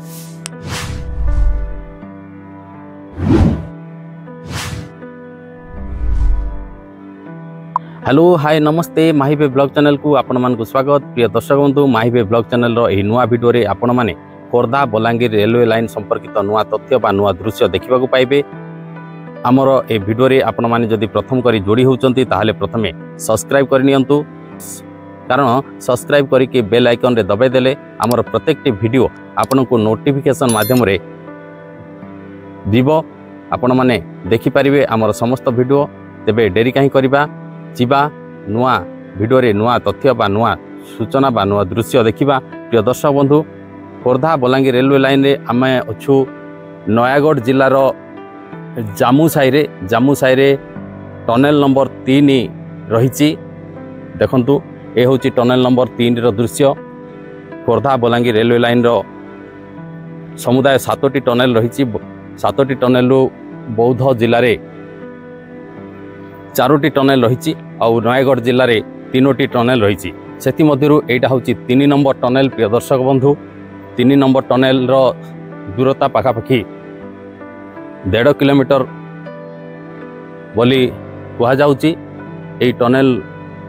Hello hi नमस्ते माहिबे blog channel को आपण मानक स्वागत। प्रिय दर्शक बंधु माहिबे ब्लॉग चैनल रो एही नुआ वीडियो रे आपण माने खोर्धा बलांगीर रेलवे लाइन संपर्कित नुआ तथ्य बा नुआ दृश्य देखिबा को पाइबे। आमर ए वीडियो रे आपण माने जदि प्रथम करी जोड़ी होउचंती ताहाले प्रथमे सब्सक्राइब कर नियंतु, कारण सब्सक्राइब करके बेल आइकन रे दबाई देले आमर प्रत्येकटी वीडियो आपण को नोटिफिकेशन माध्यम रे दिबो, आपण माने देखि परिबे आमर समस्त वीडियो। तेबे डेरी काहे करबा, जीवा नुआ वीडियो रे नुआ तथ्य बा नुआ सूचना बा नुआ दृश्य देखिबा। प्रिय दर्शक बंधु, खोर्धा बलांगीर रेलवे लाइन रे आमे अछु नयागढ़ जिल्लार जामु साई रे टनेल नंबर 3 रही। देखंतु ए होची टनेल नंबर 3 रो दृश्य। खोर्धा बलांगीर रेलवे लाइन रो समुदाय 7टी टनेल रही। 7टी टनेल रो बौद्ध जिल्ला रे 4टी टनेल रही और नयागढ़ जिल्ला रे 3टी टनेल रही। सेति मध्यरु एटा होची 3 नंबर टनेल। प्रिय दर्शक बंधु, 3 नंबर टनेल रो दूरता पाखापाखि 1.5 किलोमीटर बोली कहा जाउची। एई टनेल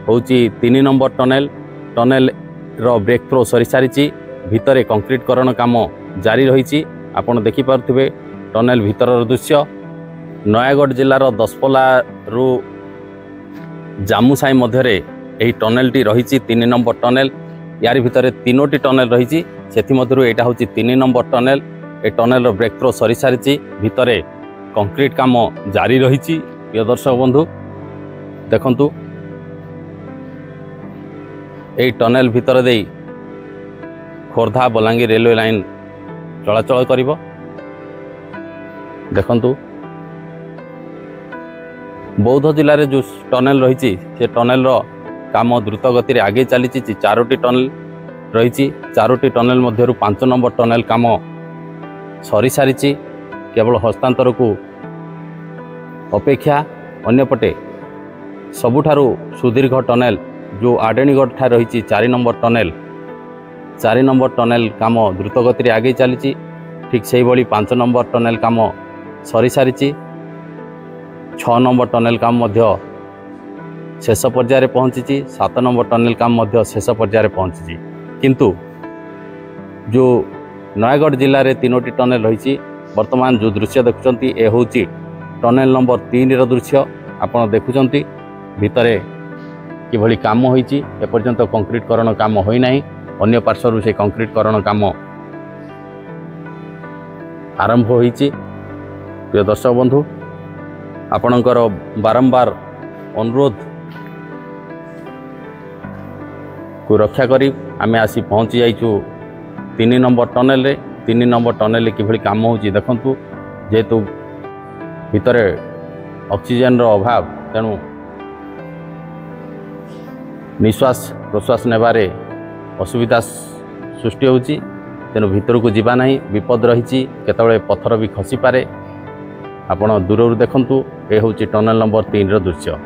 होची 3 नंबर टनेल। टनेल रो ब्रेक थ्रो सरी सारिची, भितरे कंक्रीटकरण काम जारी रही। आपण देखि पारुथिबे टनेल भितर दृश्य। नयागढ़ जिल्लार दसपल्ला रु जामु साई मध्यरे एही टनेल टी रही। 3 नंबर टनेल यार भितर 3टी टनेल रही। सेति मध्यरु एटा होची 3 नंबर टनेल। ए टनेल रो ब्रेक थ्रो सरी सारिची, भितरे कंक्रीट काम जारी रही। प्रिय दर्शक बंधु देखंतु एही टनेल भितर देई खोर्धा बलांगीर रेलवे लाइन चलाचल करिवो। देखंतु बौद्ध जिले में जो टनेल रही से टनेल रो काम द्रुत गति आगे चली। 4टी टनेल रही। 4टी टनेल मध्यरु 5 नंबर टनेल काम सरी सारी, केवल हस्तांतर को अपेक्षा। अन्यपटे सबुठारु सुदीर्घ टनेल जो आडेणीगढ़ ठा रही 4 नंबर टनेल। 4 नंबर टनेल काम द्रुत गति आगे चली। ठीक से ही 5 नंबर टनेल काम सरी सारी। 6 नंबर टनेल काम मध्य शेष पर्यायर पहुंची। 7 नंबर टनेल काम मध्य शेष पर्यायर पहुंची। किंतु जो नयागढ़ जिले में 3टी टनेल रही। वर्तमान जो दृश्य देखुंती ए होची टनेल नंबर 3 रो दृश्य। आपण देखुंती भितरे किभली काम होईची। एपर्यंत कंक्रीटकरण काम होई नाही। अन्य पार्श्वरु से कंक्रीटकरण काम आरंभ होईची। प्रिय दर्शक बंधु, आपणकर बारंबार अनुरोध को रक्षा करी आमे आसी पहुँची जाइछु 3 नंबर टनेल रे। 3 नंबर टनेल किभली काम होची देखंतु। जेहेतु भितरे ऑक्सीजन रो अभाव, तेणु निश्वास प्रश्वास नेबारे असुविधा सृष्टि होची। तेणु भितर को जीवा नहीं, विपद रही। केतबेले पत्थर भी खसी पारे। आपण दूर देखंतु ए होची टनेल नंबर 3 रो दृश्य।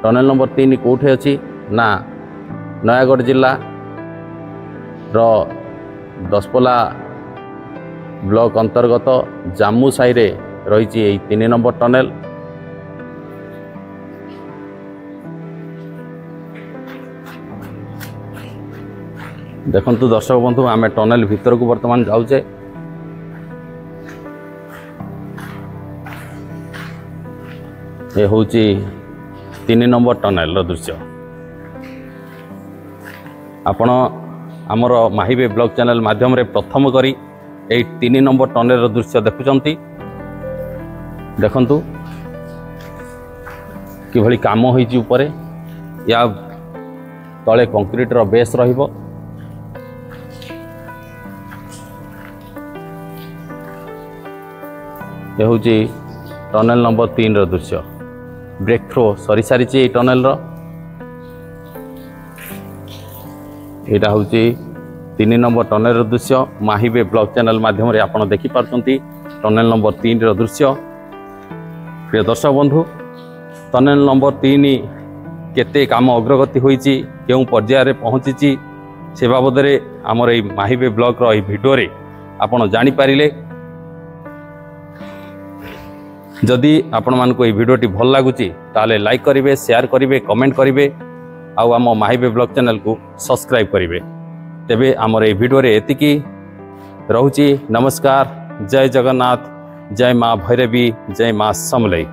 टनेल नंबर 3 कोठे अछि ना नयागढ़ जिला रो दसपल्ला ब्लॉक अंतर्गत जामु साई रे रही 3 नंबर टनेल। देखंतु दर्शक बंधु, आमे टनेल भीतर को वर्तमान जाउचे। ये होची 3 नंबर टनेल रो दृश्य। आपण आमर माहिबे ब्लॉग चैनल माध्यम रे प्रथम करी ए 3 नंबर टनेल रो दृश्य देखुचंती। देखंतु किभली काम होईची ऊपर। या तळे कंक्रीट रो बेस रहिबो। ये होची टनेल नंबर 3 रो दृश्य। ब्रेक थ्रो सरी सारी टनेल रो। एटा होची 3 नंबर टनेल रो दृश्य। माहिबे ब्लॉग चैनल माध्यम रे आपण देखि पारछंती टनेल नंबर 3 रो दृश्य। प्रिय दर्शक बंधु, टनेल नंबर 3 केते काम अग्रगति होईची, केउ पर्यायर पहुंची से बाबद रे हमर ए माहिबे ब्लॉग रो ए वीडियो रे आपण जानी पारिले। जदि आपण मानक ये वीडियोटी भल लगुच ताले लाइक करेंगे, शेयर करेंगे, कमेंट करेंगे, आम माहिबे ब्लॉग चैनल को सब्सक्राइब करेंगे। तेबे आमर ये वीडियो रे एतिकी रहुची। नमस्कार, जय जगन्नाथ, जय माँ भैरवी, जय माँ समलई।